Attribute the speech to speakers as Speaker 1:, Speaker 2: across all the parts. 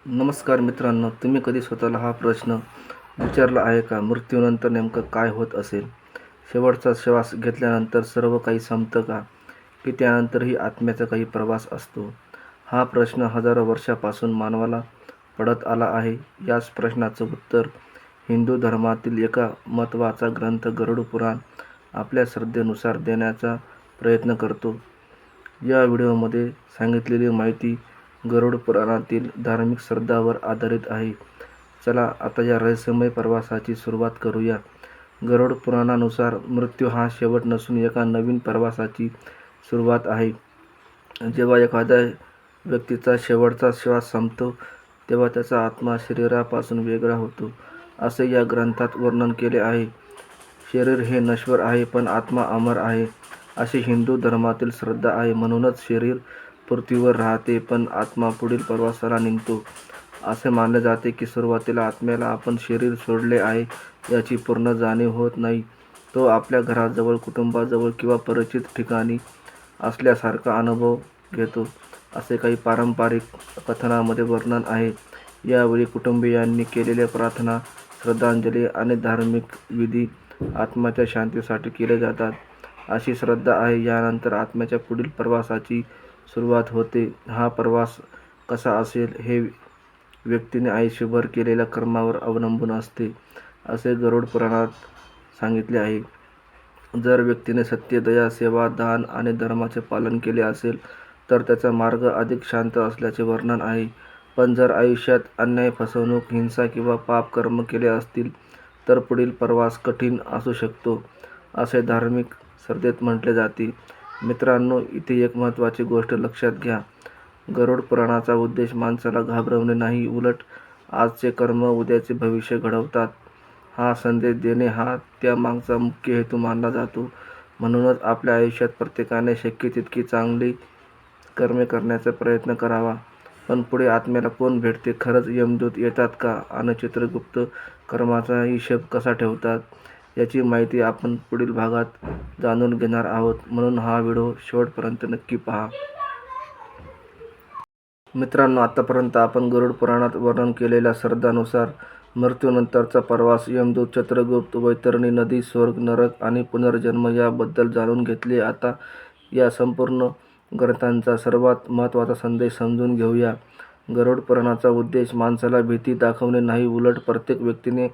Speaker 1: नमस्कार मित्रांनो, तुम्ही कधी स्वतःला हा प्रश्न विचारला आहे का? मृत्यूनंतर नेमकं काय होत असेल? शेवटचा श्वास घेतल्यानंतर सर्व काही संपतं का? की त्यानंतरही आत्म्याचा काही प्रवास असतो? हा प्रश्न हजारो वर्षापासून मानवाला पडत आला आहे. याच प्रश्नाचं उत्तर हिंदू धर्मातील एका महत्त्वाचा ग्रंथ गरुड पुराण आपल्या श्रद्धेनुसार देण्याचा प्रयत्न करतो. या व्हिडिओमध्ये सांगितलेली माहिती गरुड पुराणातील धार्मिक श्रद्धावर आधारित आहे. चला आता या रहस्यमय प्रवासाची सुरुवात करूया. गरुड पुराणानुसार मृत्यू हा शेवट नसून एका नवीन प्रवासाची सुरुवात आहे. जेव्हा एखाद्या व्यक्तीचा शेवटचा श्वास संपतो तेव्हा त्याचा आत्मा शरीरापासून वेगळा होतो, असे या ग्रंथात वर्णन केले आहे. शरीर हे नश्वर आहे पण आत्मा अमर आहे, अशी हिंदू धर्मातील श्रद्धा आहे. म्हणूनच शरीर पृथ्वीवर राहते पण आत्मा पुढील प्रवासाला निघतो. असे मानले जाते की सुरुवातीला आत्म्याला आपण शरीर सोडले आहे याची पूर्ण जाणीव होत नाही. तो आपल्या घराजवळ, कुटुंबाजवळ किंवा परिचित ठिकाणी असल्यासारखा अनुभव घेतो, असे काही पारंपरिक कथनामध्ये वर्णन आहे. यावेळी कुटुंबियांनी केलेल्या प्रार्थना, श्रद्धांजली आणि धार्मिक विधी आत्म्याच्या शांतीसाठी केले जातात, अशी श्रद्धा आहे. यानंतर आत्म्याच्या पुढील प्रवासाची सुरुवात होते. हा प्रवास कसा असेल हे व्यक्तीने आयुष्यभर केलेल्या कर्मावर अवलंबून असते, असे गरुड पुराणात सांगितले आहे. जर व्यक्तीने सत्य, दया, सेवा, दान आणि धर्माचे पालन केले असेल तर त्याचा मार्ग अधिक शांत असल्याचे वर्णन आहे. पण जर आयुष्यात अन्याय, फसवणूक, हिंसा किंवा पाप कर्म केले असतील तर पुढील प्रवास कठीण असू शकतो, असे धार्मिक श्रद्धेत म्हटले जाते. मित्रांनो, इथे एक महत्त्वाची गोष्ट लक्षात घ्या. गरुड पुराणाचा उद्देश माणसाला घाबरवणे नाही, उलट आजचे कर्म उद्याचे भविष्य घडवतात, हा संदेश देणे हा त्यामागचा मुख्य हेतू मानला जातो. म्हणूनच आपल्या आयुष्यात प्रत्येकाने शक्य तितकी चांगली कर्मे करण्याचा प्रयत्न करावा. पण पुढे आत्म्याला कोण भेटते? खरंच यमदूत येतात का? आणि चित्रगुप्त कर्माचा हिशेब कसा ठेवतात? याची माहिती आपण पुढील भागात जाणून घेणार आहोत. म्हणून हा व्हिडिओ शेवटपर्यंत नक्की पहा. मित्रांनो, आतापर्यंत आपण गरुड पुराणात वर्णन केलेल्या श्रद्धांनुसार मृत्यूनंतरचा प्रवास, यमदूत, चित्रगुप्त, वैतरणी नदी, स्वर्ग, नरक आणि पुनर्जन्म याबद्दल जाणून घेतले. आता या संपूर्ण ग्रंथांचा सर्वात महत्त्वाचा संदेश समजून घेऊया. गरुड पुराणाचा उद्देश माणसाला भीती दाखवणे नाही, उलट प्रत्येक व्यक्तीने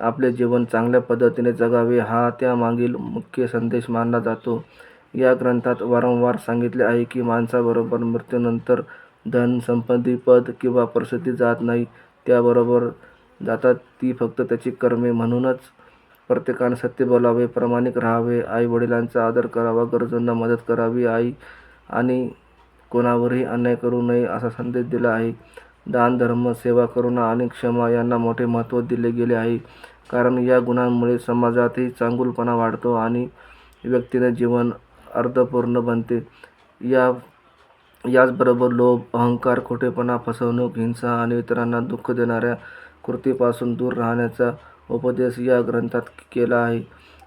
Speaker 1: आपले जीवन चांगल्या पद्धतीने जगावे हा त्यामागील मुख्य संदेश मानला जातो. या ग्रंथात वारंवार सांगितले आहे की माणसाबरोबर मृत्यूनंतर धन, संपत्ती, पद किंवा प्रसिद्धी जात नाही, त्याबरोबर जातात ती फक्त त्याची कर्मे. म्हणूनच प्रत्येकाने सत्य बोलावे, प्रामाणिक राहावे, आई-वडिलांचा आदर करावा, गरजूंना मदत करावी आणि कोणावरही अन्याय करू नये असा संदेश दिला आहे. दान, धर्म, सेवा, करुणा आणि क्षमा यांना मोठे महत्त्व दिले गेले आहे, कारण या गुणांमुळे समाजातही चांगुलपणा वाढतो आणि व्यक्तीने जीवन अर्थपूर्ण बनते. याचबरोबर लोभ, अहंकार, खोटेपणा, फसवणूक, हिंसा आणि इतरांना दुःख देणाऱ्या कृतीपासून दूर राहण्याचा उपदेश या ग्रंथात केला आहे.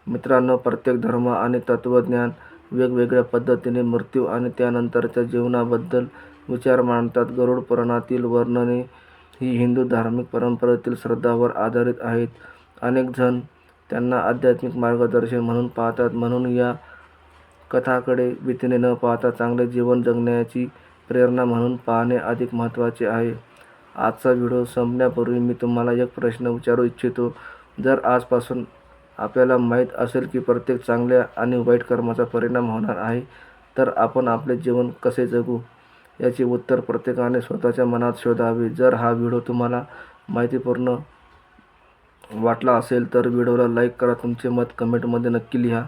Speaker 1: मित्रांनो, प्रत्येक धर्म आणि तत्त्वज्ञान वेगवेगळ्या पद्धतीने मृत्यू आणि त्यानंतरच्या जीवनाबद्दल विचार मांडतात. गरुड पुराणातील वर्णने ही हिंदू धार्मिक परंपरेतील श्रद्धांवर आधारित आहेत. अनेक जण त्यांना आध्यात्मिक मार्गदर्शन म्हणून पाहतात. म्हणून या कथांकडे भीतीने न पाहता चांगले जीवन जगण्याची प्रेरणा म्हणून पाहणे अधिक महत्त्वाचे आहे. आजचा व्हिडिओ संपण्यापूर्वी मी तुम्हाला एक प्रश्न विचारू इच्छितो. जर आजपासून आपल्याला माहीत असेल की प्रत्येक चांगल्या आणि वाईट कर्माचा परिणाम होणार आहे, तर आपण आपले जीवन कसे जगू? याचे उत्तर प्रत्येकाने स्वतःच्या मनात शोधावे. जर हा व्हिडिओ तुम्हाला माहितीपूर्ण वाटला असेल तर व्हिडिओला लाईक करा, तुमचे मत कमेंटमध्ये नक्की लिहा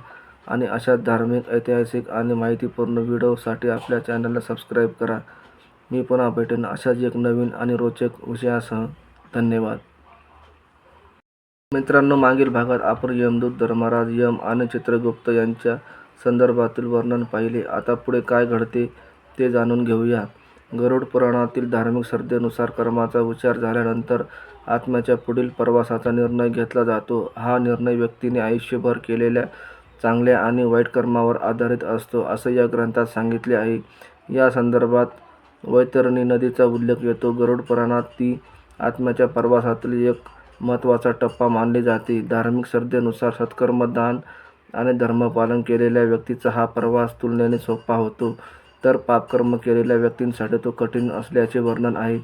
Speaker 1: आणि अशाच धार्मिक, ऐतिहासिक आणि माहितीपूर्ण व्हिडिओसाठी आपल्या चॅनलला सबस्क्राईब करा. मी पुन्हा भेटेन अशाच एक नवीन आणि रोचक विषयासह. धन्यवाद. मित्रांनो, मागील भागात आपण यमदूत, धर्मराज, यम आणि चित्रगुप्त यांच्या संदर्भातील वर्णन पाहिले. आता पुढे काय घडते ते जाणून घेऊया. गरुड पुराणातील धार्मिक श्रद्धेनुसार कर्माचा विचार झाल्यानंतर आत्म्याच्या पुढील प्रवासाचा निर्णय घेतला जातो. हा निर्णय व्यक्तीने आयुष्यभर केलेल्या चांगल्या आणि वाईट कर्मावर आधारित असतो, असे या ग्रंथात सांगितले आहे. या संदर्भात वैतरणी नदीचा उल्लेख येतो. गरुड पुराणात ती आत्म्याच्या प्रवासातील एक महत्त्वाचा टप्पा मानली जाते. धार्मिक श्रद्धेनुसार सत्कर्म, दान आणि धर्मपालन केलेल्या व्यक्तीचा हा प्रवास तुलनेने सोपा होतो, तर पापकर्म केलेल्या व्यक्तींसाठी तो कठीण असल्याचे वर्णन आहे.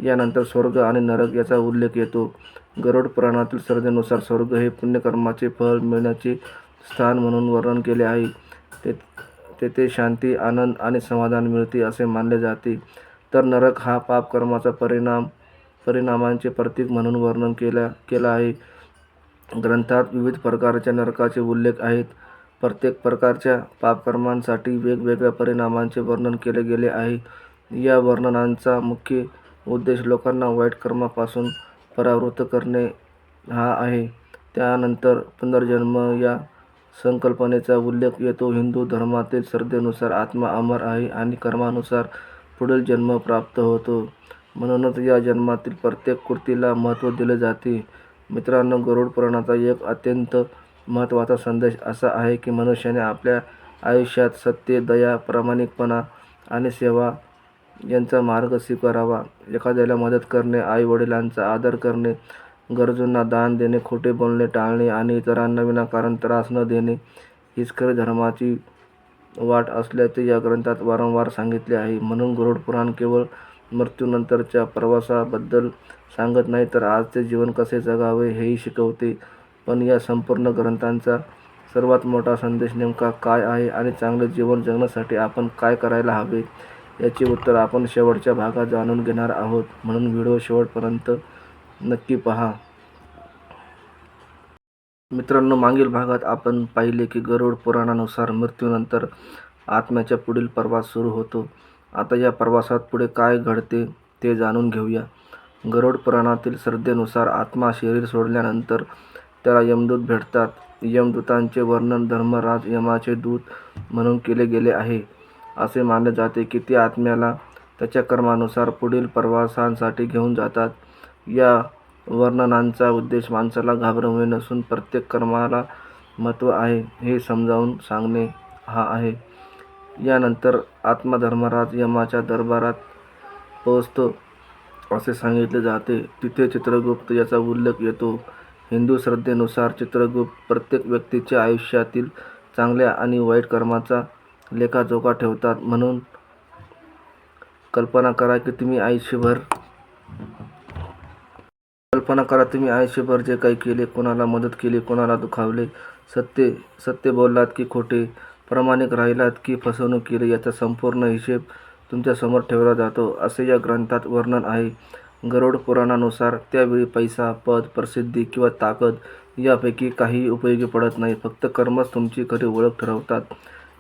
Speaker 1: यानंतर स्वर्ग आणि नरक याचा उल्लेख येतो. गरुड पुराणातील श्रद्धेनुसार स्वर्ग हे पुण्यकर्माचे फळ मिळण्याचे स्थान म्हणून वर्णन केले आहे. तेथे शांती, आनंद आणि समाधान मिळते असे मानले जाते. तर नरक हा पापकर्माचा परिणामांचे प्रतीक म्हणून वर्णन केलं आहे. ग्रंथात विविध प्रकारच्या नरकाचे उल्लेख आहेत. प्रत्येक प्रकारच्या पापकर्मांसाठी वेगवेगळ्या परिणामांचे वर्णन केले गेले आहे. या वर्णनांचा मुख्य उद्देश लोकांना वाईट कर्मापासून परावृत्त करणे हा आहे. त्यानंतर पुनर्जन्म या संकल्पनेचा उल्लेख येतो. हिंदू धर्मातील श्रद्धेनुसार आत्मा अमर आहे आणि कर्मानुसार पुढील जन्म प्राप्त होतो. म्हणूनच या जन्मातील प्रत्येक कृतीला महत्त्व दिले जाते. मित्रांनो, गरुड पुराणाचा एक अत्यंत महत्त्वाचा संदेश असा आहे की मनुष्याने आपल्या आयुष्यात सत्य, दया, प्रामाणिकपणा आणि सेवा यांचा मार्ग स्वीकारावा. एखाद्याला मदत करणे, आई-वडिलांचा आदर करणे, गरजूंना दान देणे, खोटे बोलणे टाळणे आणि इतरांना विनाकारण त्रास न देणे हीच खरी धर्माची वाट असल्याचे या ग्रंथात वारंवार सांगितले आहे. म्हणून गरुड पुराण केवळ मृत्यूनंतरच्या प्रवासाबद्दल सांगत नाही, तर आजचे जीवन कसे जगावे हेही शिकवते. पण या संपूर्ण ग्रंथांचा सर्वात मोठा संदेश नेमका काय आहे आणि चांगले जीवन जगण्यासाठी आपण काय करायला हवे, याचे उत्तर आपण शेवटच्या भागात जाणून घेणार आहोत. म्हणून व्हिडिओ शेवटपर्यंत नक्की पहा. मित्रांनो, मागील भागात आपण पाहिले की गरुड पुराणानुसार मृत्यूनंतर आत्म्याचा पुढील प्रवास सुरू होतो. आता या प्रवासात पुढे काय घडते ते जाणून घेऊया. गरुड पुराणातील श्रद्धेनुसार आत्मा शरीर सोडल्यानंतर त्याला यमदूत भेटतात. यमदूतांचे वर्णन धर्मराज यमाचे दूत म्हणून केले गेले आहे. असे मानले जाते की ते आत्म्याला त्याच्या कर्मानुसार पुढील प्रवासांसाठी घेऊन जातात. या वर्णनांचा उद्देश माणसाला घाबरवणे नसून प्रत्येक कर्माला महत्त्व आहे हे समजावून सांगणे हा आहे. यानंतर आत्मा धर्मराज यमाच्या दरबारात पोहोचतो असे सांगितले जाते. तिथे चित्रगुप्त याचा उल्लेख येतो. हिंदू श्रद्धेनुसार चित्रगुप्त प्रत्येक व्यक्तीच्या आयुष्यातील चांगल्या आणि वाईट कर्माचा लेखाजोखा ठेवतात. म्हणून कल्पना करा तुम्ही आयुष्यभर जे काही केले, कोणाला मदत केली, कोणाला दुखावले, सत्य बोललात की खोटे, प्रामाणिक राहिलात की फसवणूक केली, याचा संपूर्ण हिशेब तुमच्यासमोर ठेवला जातो असे या ग्रंथात वर्णन आहे. गरुड पुराणानुसार त्यावेळी पैसा, पद, प्रसिद्धी किंवा ताकद यापैकी काहीही उपयोगी पडत नाही. फक्त कर्मच तुमची खरी ओळख ठरवतात.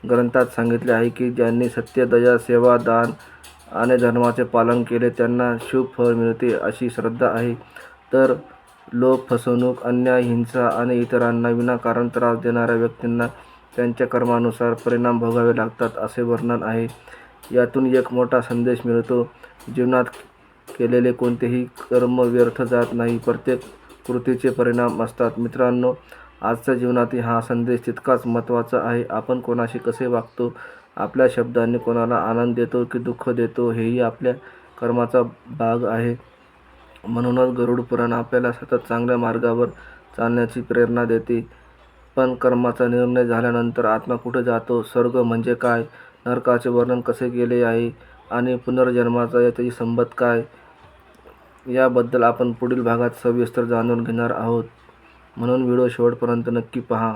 Speaker 1: ग्रंथात सांगितले आहे की ज्यांनी सत्य, दया, सेवा, दान आणि धर्माचे पालन केले त्यांना शुभ फळ मिळते अशी श्रद्धा आहे. तर लोभ, फसवणूक, अन्याय, हिंसा आणि इतरांना विनाकारण त्रास देणाऱ्या व्यक्तींना त्यांच्या कर्मानुसार परिणाम भोगावे लागतात असे वर्णन आहे. यातून एक मोठा संदेश मिळतो. जीवनात केलेले कोणतेही कर्म व्यर्थ जात नाही. प्रत्येक कृतीचे परिणाम असतात. मित्रांनो, आजच्या जीवनातही हा संदेश तितकाच महत्त्वाचा आहे. आपण कोणाशी कसे वागतो, आपल्या शब्दांनी कोणाला आनंद देतो की दुःख देतो, हेही आपल्या कर्माचा भाग आहे. म्हणूनच गरुड पुराण आपल्याला सतत चांगल्या मार्गावर चालण्याची प्रेरणा देते. पण कर्माचा निर्णय झाल्यानंतर आत्मा कुठे जातो, स्वर्ग म्हणजे काय, नरकाचे वर्णन कसे केले आहे आणि पुनर्जन्माचा याच्याशी संबंध काय, याबद्दल आपण पुढील भागात सविस्तर जाणून घेणार आहोत. म्हणून व्हिडिओ शेवटपर्यंत नक्की पहा.